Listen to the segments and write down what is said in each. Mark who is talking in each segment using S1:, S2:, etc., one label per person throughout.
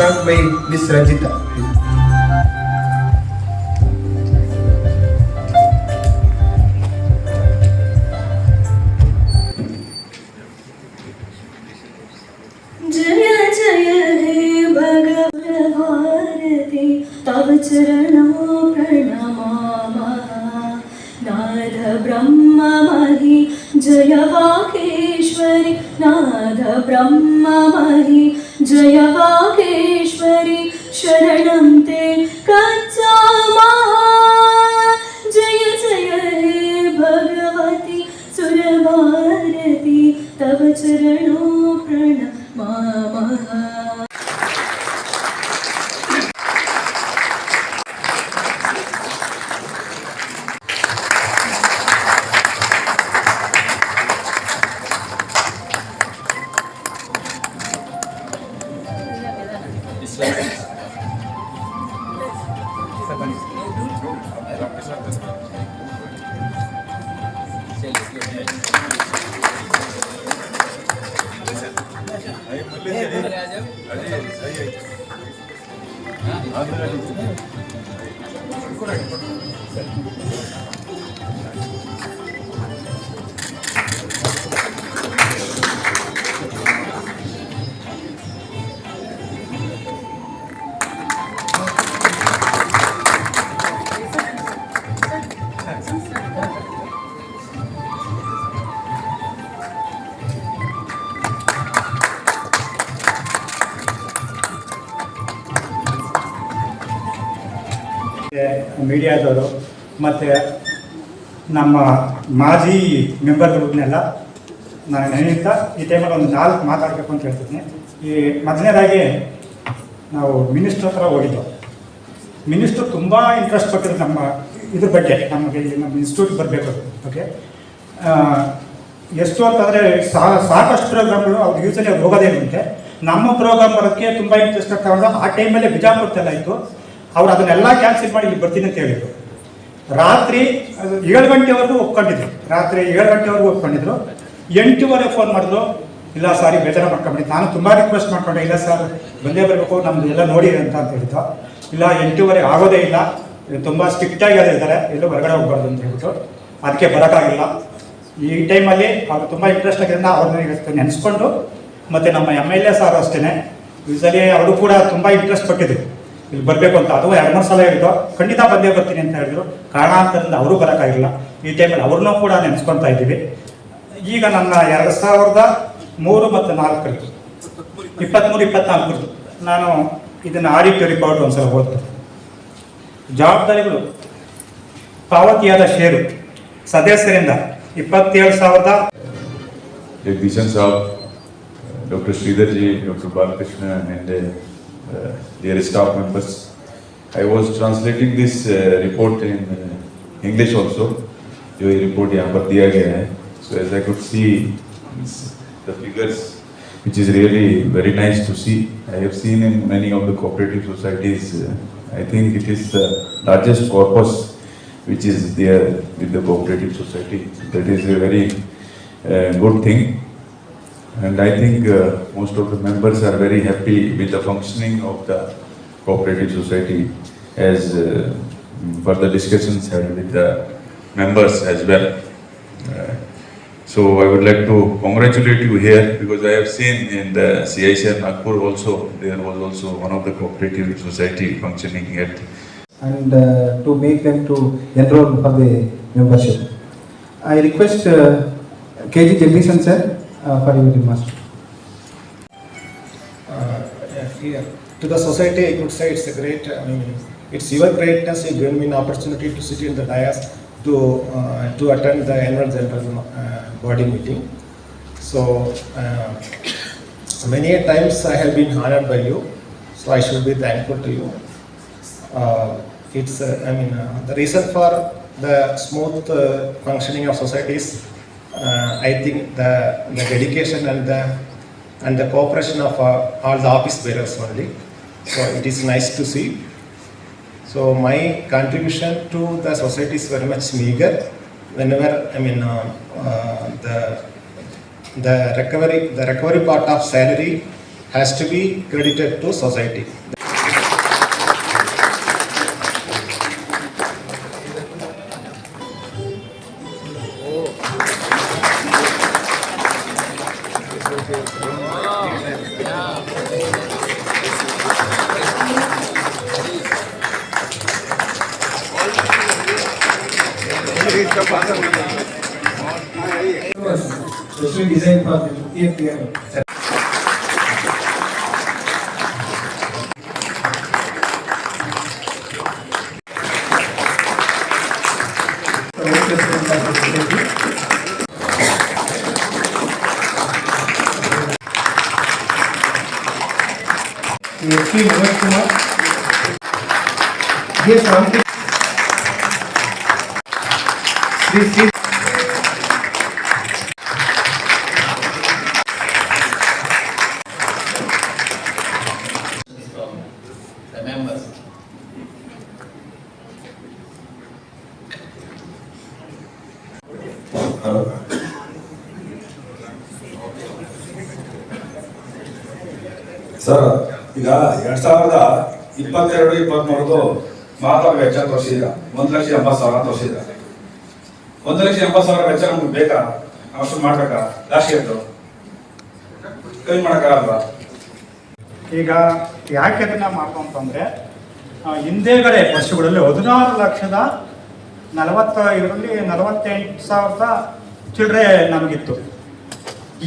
S1: served by Miss Ranjita.
S2: जय जय हे भगवत भारती तव चरणों प्रणमामः नाथ ब्रह्म महि जय वागेश्वरी नाथ ब्रह्म महि जय वागेश्वरी शरणं ते गच्छामः जय जय हे भगवती सुरभारती तव चरणों प्रणमामः.
S3: ಮೀಡಿಯಾದವರು ಮತ್ತು ನಮ್ಮ ಮಾಜಿ ಮೆಂಬರ್ಗಳನ್ನೆಲ್ಲ ನಾನು ನೆನೆಯುತ್ತಾ ಈ ಟೈಮಲ್ಲಿ ಒಂದು 4 ಮಾತಾಡಬೇಕು ಅಂತ ಹೇಳ್ತಿದ್ದೀನಿ. ಈ ಮೊದಲನೇದಾಗಿ ನಾವು ಮಿನಿಸ್ಟ್ರ್ ಹತ್ರ ಹೋಗಿದ್ದೆವು. ಮಿನಿಸ್ಟ್ರು ತುಂಬ ಇಂಟ್ರೆಸ್ಟ್ ಕೊಟ್ಟಿದ್ರು ನಮ್ಮ ಇದ್ರ ಬಗ್ಗೆ, ನಮಗೆ ನಮ್ಮ ಇನ್ಸ್ಟಿಟ್ಯೂಟ್ ಬರಬೇಕು ಬಗ್ಗೆ. ಎಷ್ಟು ಅಂತಂದರೆ ಸಾಕಷ್ಟು ಪ್ರೋಗ್ರಾಮ್ಗಳು ಅವ್ರು ಯೂಸಲಿ ಅವ್ರು ಹೋಗೋದೇ ಇರುತ್ತೆ. ನಮ್ಮ ಪ್ರೋಗ್ರಾಮ್ ಬರೋಕ್ಕೆ ತುಂಬ ಇಂಟ್ರೆಸ್ಟ್ ಆಗ್ತಾ ಆ ಟೈಮಲ್ಲೇ ಬಿಜಾಪುರದೆಲ್ಲ ಇತ್ತು. ಅವ್ರು ಅದನ್ನೆಲ್ಲ ಕ್ಯಾನ್ಸಲ್ ಮಾಡಿ ಇಲ್ಲಿ ಬರ್ತೀನಿ ಅಂತ ಹೇಳಿದ್ರು. ರಾತ್ರಿ 7 ಗಂಟೆವರೆಗೂ ಒಪ್ಕೊಂಡಿದ್ರು. ರಾತ್ರಿ 7 ಗಂಟೆವರೆಗೂ ಒಪ್ಕೊಂಡಿದ್ರು. 8:30 ಫೋನ್ ಮಾಡಿದ್ರು, ಇಲ್ಲ ಸಾರಿ ಬೇಜಾರು ಮಾಡ್ಕೊಂಡ್ಬಿಟ್ಟು. ನಾನು ತುಂಬ ರಿಕ್ವೆಸ್ಟ್ ಮಾಡ್ಕೊಂಡೆ, ಇಲ್ಲ ಸರ್ ಬಂದೇ ಬರಬೇಕು, ನಮ್ದು ಎಲ್ಲ ನೋಡಿ ಅಂತ ಹೇಳಿದ್ದು. ಇಲ್ಲ 8:30 ಆಗೋದೇ ಇಲ್ಲ, ತುಂಬ ಸ್ಟ್ರಿಕ್ಟಾಗಿ ಹೇಳಿದ್ದಾರೆ, ಎಲ್ಲೂ ಹೊರಗಡೆ ಹೋಗ್ಬಾರ್ದು ಅಂತ ಹೇಳ್ಬಿಟ್ಟು ಅದಕ್ಕೆ ಬರೋಕ್ಕಾಗಿಲ್ಲ. ಈ ಟೈಮಲ್ಲಿ ಅವ್ರು ತುಂಬ ಇಂಟ್ರೆಸ್ಟ್ ಆಗಿದ್ದರಿಂದ ಅವ್ರನ್ನ ಇವತ್ತು ನೆನೆಸ್ಕೊಂಡು, ಮತ್ತು ನಮ್ಮ MLA ಸಾರು ಅಷ್ಟೇ ಯೂಸಲಿ ಅವರು ಕೂಡ ತುಂಬ ಇಂಟ್ರೆಸ್ಟ್ ಕೊಟ್ಟಿದ್ರು ಇಲ್ಲಿ ಬರಬೇಕು ಅಂತ. ಅದು 2-3 ಸಲ ಹೇಳಿದ್ರು, ಖಂಡಿತ ಬಂದೇ ಬರ್ತೀನಿ ಅಂತ ಹೇಳಿದ್ರು. ಕಾರಣಾಂತರದಿಂದ ಅವರು ಬರೋಕ್ಕಾಗಿಲ್ಲ. ಈ ಟೈಮಲ್ಲಿ ಅವ್ರನ್ನೂ ಕೂಡ ನೆನೆಸ್ಕೊತಾ ಇದ್ದೀವಿ. ಈಗ ನನ್ನ 2003 ಮತ್ತು 4 23-24 ನಾನು ಇದನ್ನು ಆಡಿಟ್ ರಿಪೋರ್ಟ್ ಒಂದ್ಸಲ ಓದ್ತೀನಿ. ಜವಾಬ್ದಾರಿಗಳು ಪಾವತಿಯಾದ ಷೇರು ಸದಸ್ಯರಿಂದ 27,000.
S4: Jagdishan Saab, Dr. Sridharji, Dr. Balakrishna and dear staff members. I was translating this report in English also. जो ये report यहाँ पर दिया गया है. So as I could see the figures, which is really very nice to see. I have seen in many of the cooperative societies. I think it is the largest corpus which is there with the cooperative society. That is a very good thing. And I think most of the members are very happy with the functioning of the cooperative society, as further discussions had with the members as well. So I would like to congratulate you here, because I have seen in the CICR Nagpur also, there was also one of the cooperative society functioning at.
S5: And to make them to enroll for the membership. I request KG Jagdishan sir for your remarks.
S6: To the society, I could say it's a great, it's your greatness. You given me an opportunity to sit in the dais to attend the annual general body meeting. So many times I have been honored by you, so I should be thankful to you. It's the reason for the smooth functioning of societies. I think the dedication and the cooperation of all the office bearers only. So it is nice to see. So my contribution to the society is very much meager. Whenever the recovery part of salary has to be credited to society.
S5: Specially designed for the 50th year. Sri Manoj Kumar. Yes, Ramki. Sri.
S1: The members.
S7: Sir, ಈಗ 2022-23 ಮಾತ್ರ ವೆಚ್ಚ ತೋರಿಸಿದ್ರ 1,80,000 ತೋರಿಸಿದ್ರ. 1,80,000 ವೆಚ್ಚ ನಮ್ಗೆ ಬೇಕಾ? ಅಷ್ಟು ಮಾಡ್ಬೇಕಾ? Last ಇಯರ್ದು ಕಮ್ಮಿ ಮಾಡೋಕ್ಕಾಗಲ್ವಾ?
S3: ಈಗ ಯಾಕೆ ಅದನ್ನ ಮಾಡ್ಕೊಂತಂದ್ರೆ ಹಿಂದೆಗಡೆ ವರ್ಷಗಳಲ್ಲಿ 16,48,000 ಚಿಲ್ಲರೆ ನಮಗಿತ್ತು.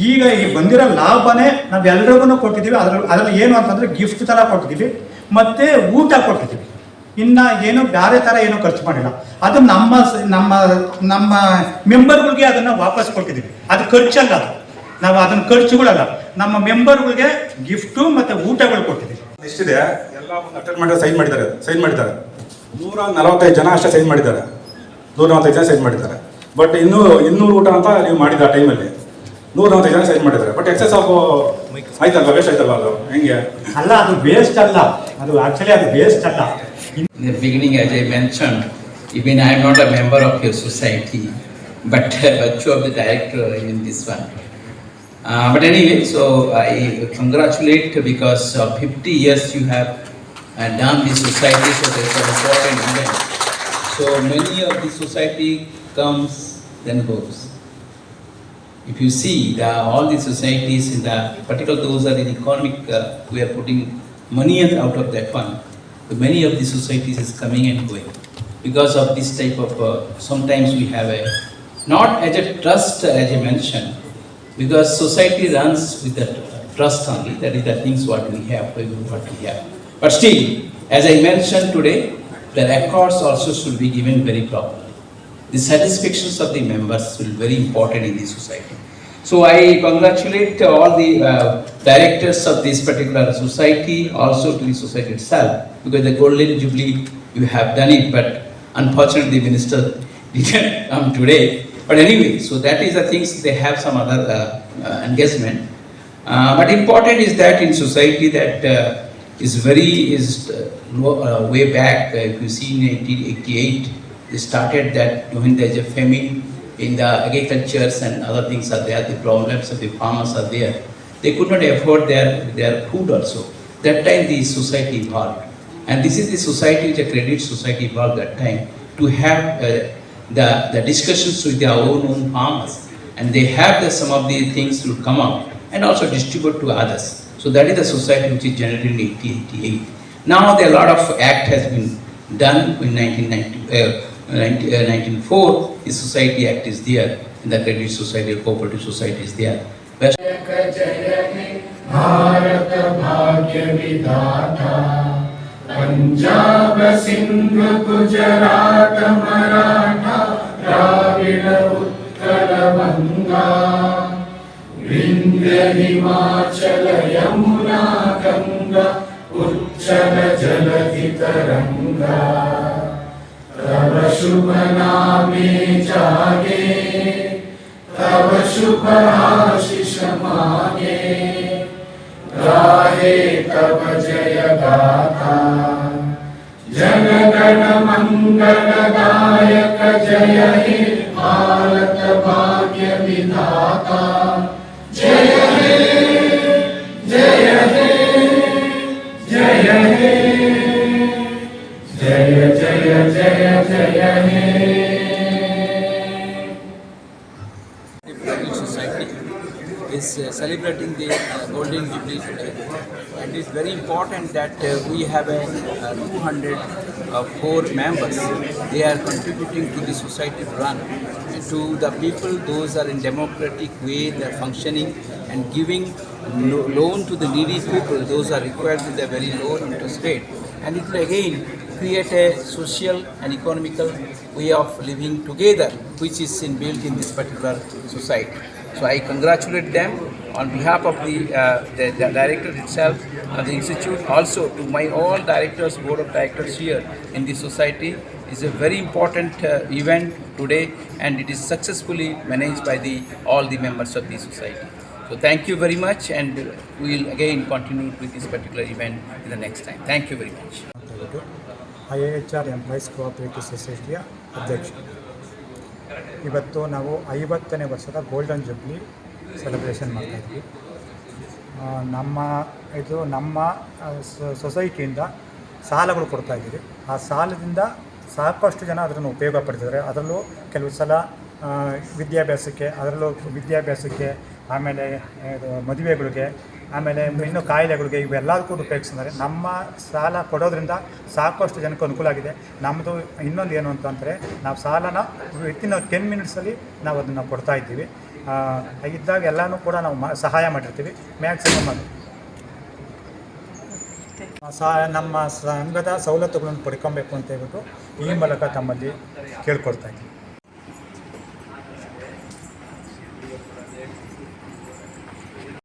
S3: ಈಗ ಈ ಬಂದಿರೋ ಲಾಭನೇ ನಾವೆಲ್ಲರಿಗೂ ಕೊಟ್ಟಿದ್ದೀವಿ. ಅದರಲ್ಲಿ ಏನು ಅಂತಂದ್ರೆ ಗಿಫ್ಟ್ ಥರ ಕೊಟ್ಟಿದ್ದೀವಿ ಮತ್ತೆ ಊಟ ಕೊಟ್ಟಿದ್ದೀವಿ. ಇನ್ನು ಏನು ಬೇರೆ ಥರ ಏನೂ ಖರ್ಚು ಮಾಡಿಲ್ಲ. ಅದು ನಮ್ಮ ನಮ್ಮ ನಮ್ಮ ಮೆಂಬರ್ಗಳಿಗೆ ಅದನ್ನು ವಾಪಸ್ ಕೊಟ್ಟಿದ್ದೀವಿ. ಅದು ಖರ್ಚಲ್ಲ, ನಾವು ಅದನ್ನು ಖರ್ಚುಗಳಲ್ಲ, ನಮ್ಮ ಮೆಂಬರ್ಗಳಿಗೆ ಗಿಫ್ಟು ಮತ್ತು ಊಟಗಳು ಕೊಟ್ಟಿದ್ದೀವಿ.
S7: ಎಷ್ಟಿದೆ ಎಲ್ಲ ಅಟೆಂಡ್ ಮಾಡಿ ಸೈನ್ ಮಾಡಿದ್ದಾರೆ 145 ಜನ ಅಷ್ಟೇ ಸೈನ್ ಮಾಡಿದ್ದಾರೆ. 145 ಜನ ಸೈನ್ ಮಾಡಿದ್ದಾರೆ. ಬಟ್ 200 ಊಟ ಅಂತ ನೀವು ಮಾಡಿದ ಆ ಟೈಮಲ್ಲಿ 145 ಜನ ಸೈನ್ ಮಾಡಿದ್ದಾರೆ. ಬಟ್ ಎಕ್ಸೆಸ್ ಆಫ್ ಆಯ್ತಲ್ವ, ವೇಸ್ಟ್ ಆಯ್ತಲ್ವ? ಅದು ಹೆಂಗೆ
S3: ಅಲ್ಲ, ಅದು ವೇಸ್ಟ್ ಅಲ್ಲ, ಅದು ಆಕ್ಚುಲಿ ಅದು ವೇಸ್ಟ್ ಅಲ್ಲ.
S1: In the beginning, as I mentioned, even I am not a member of your society, but two of the director in this one. But anyway, so I congratulate because 50 years you have done this society, so that's an important event. So many of the society comes then goes. If you see all the societies in the particular those are in economic, we are putting money out of that one. Many of the societies is coming and going because of this type of. Sometimes we have a not as a trust as I mentioned, because society runs with that trust only. That is the things what we have. But still, as I mentioned today, the records also should be given very properly. The satisfactions of the members will be very important in the society. So I congratulate all the directors of this particular society, also to the society itself, because the Golden Jubilee you have done it, but unfortunately the minister didn't come today. But anyway, so that is the things, they have some other engagement. But important is that in society that is way back. If you see in 1888, they started that when there is a famine in the agricultures and other things are there, the problems of the farmers are there. They could not afford their food also. That time the society evolved. And this is the society, which a credit society evolved that time, to have the discussions with their own farmers. And they have some of the things to come out and also distribute to others. So that is the society which is generated in 1888. Now a lot of act has been done in 1904. The Society Act is there, and the Credit Society, Cooperative Society is there.
S8: Bharat भाग्य विधाता पंजाब सिंध गुजरात मराठा द्राविड़ उत्कल बंगा विंध्य हिमाचल यमुना गंगा उच्चल जलधि तरंगा तव शुभ नामे जागे तव शुभ आशीष मागे गाहे तव जय गाथा जन गण मंगल दायक जय हे भारत भाग्य विधाता जय हे जय हे जय हे जय जय जय जय हे
S1: Society society is celebrating the Golden Jubilee today. And it's very important that we have a 204 members. They are contributing to the society run, to the people. Those are in democratic way, they are functioning and giving loan to the needy people. Those are required with a very low interest rate. And it will again create a social and economical way of living together, which is inbuilt in this particular society. So I congratulate them on behalf of the director itself, the institute, also to my all directors, board of directors here in the society. It's a very important event today, and it is successfully managed by all the members of the society. So thank you very much, and we will again continue with this particular event in the next time. Thank you very much.
S3: IIHR employees cooperative ಸೊಸೈಟಿಯ ಅಧ್ಯಕ್ಷ. ಇವತ್ತು ನಾವು 50ನೇ ವರ್ಷದ golden jubilee celebration ಮಾಡ್ತಾಯಿದ್ವಿ. ನಮ್ಮ ಸೊಸೈಟಿಯಿಂದ ಸಾಲಗಳು ಕೊಡ್ತಾಯಿದ್ದೀವಿ. ಆ ಸಾಲದಿಂದ ಸಾಕಷ್ಟು ಜನ ಅದನ್ನು ಉಪಯೋಗ ಪಡ್ತಿದ್ದಾರೆ. ಅದರಲ್ಲೂ ಕೆಲವು ಸಲ ವಿದ್ಯಾಭ್ಯಾಸಕ್ಕೆ ಆಮೇಲೆ ಮದುವೆಗಳಿಗೆ, ಆಮೇಲೆ ಇನ್ನೂ ಕಾಯಿಲೆಗಳಿಗೆ, ಇವೆಲ್ಲದಕ್ಕೂ ಉಪಯೋಗಿಸಿದ್ದಾರೆ. ನಮ್ಮ ಸಾಲ ಕೊಡೋದ್ರಿಂದ ಸಾಕಷ್ಟು ಜನಕ್ಕೆ ಅನುಕೂಲ ಆಗಿದೆ. ನಮ್ಮದು ಇನ್ನೊಂದು ಏನು ಅಂತಂದರೆ, ನಾವು ಸಾಲನ ವಿತಿನ್ 10 ಮಿನಿಟ್ಸಲ್ಲಿ ನಾವು ಅದನ್ನು ಕೊಡ್ತಾ ಇದ್ದೀವಿ. ಇದ್ದಾಗ ಎಲ್ಲನೂ ಕೂಡ ನಾವು ಸಹಾಯ ಮಾಡಿರ್ತೀವಿ. ಮ್ಯಾಕ್ಸಿಮಮ್ ಅದು ನಮ್ಮ ಸಂಘದ ಸವಲತ್ತುಗಳನ್ನು ಪಡ್ಕೊಬೇಕು ಅಂತ ಹೇಳ್ಬಿಟ್ಟು ಈ ಮೂಲಕ ತಮ್ಮಲ್ಲಿ ಕೇಳ್ಕೊಳ್ತಾ ಇದ್ದೀವಿ.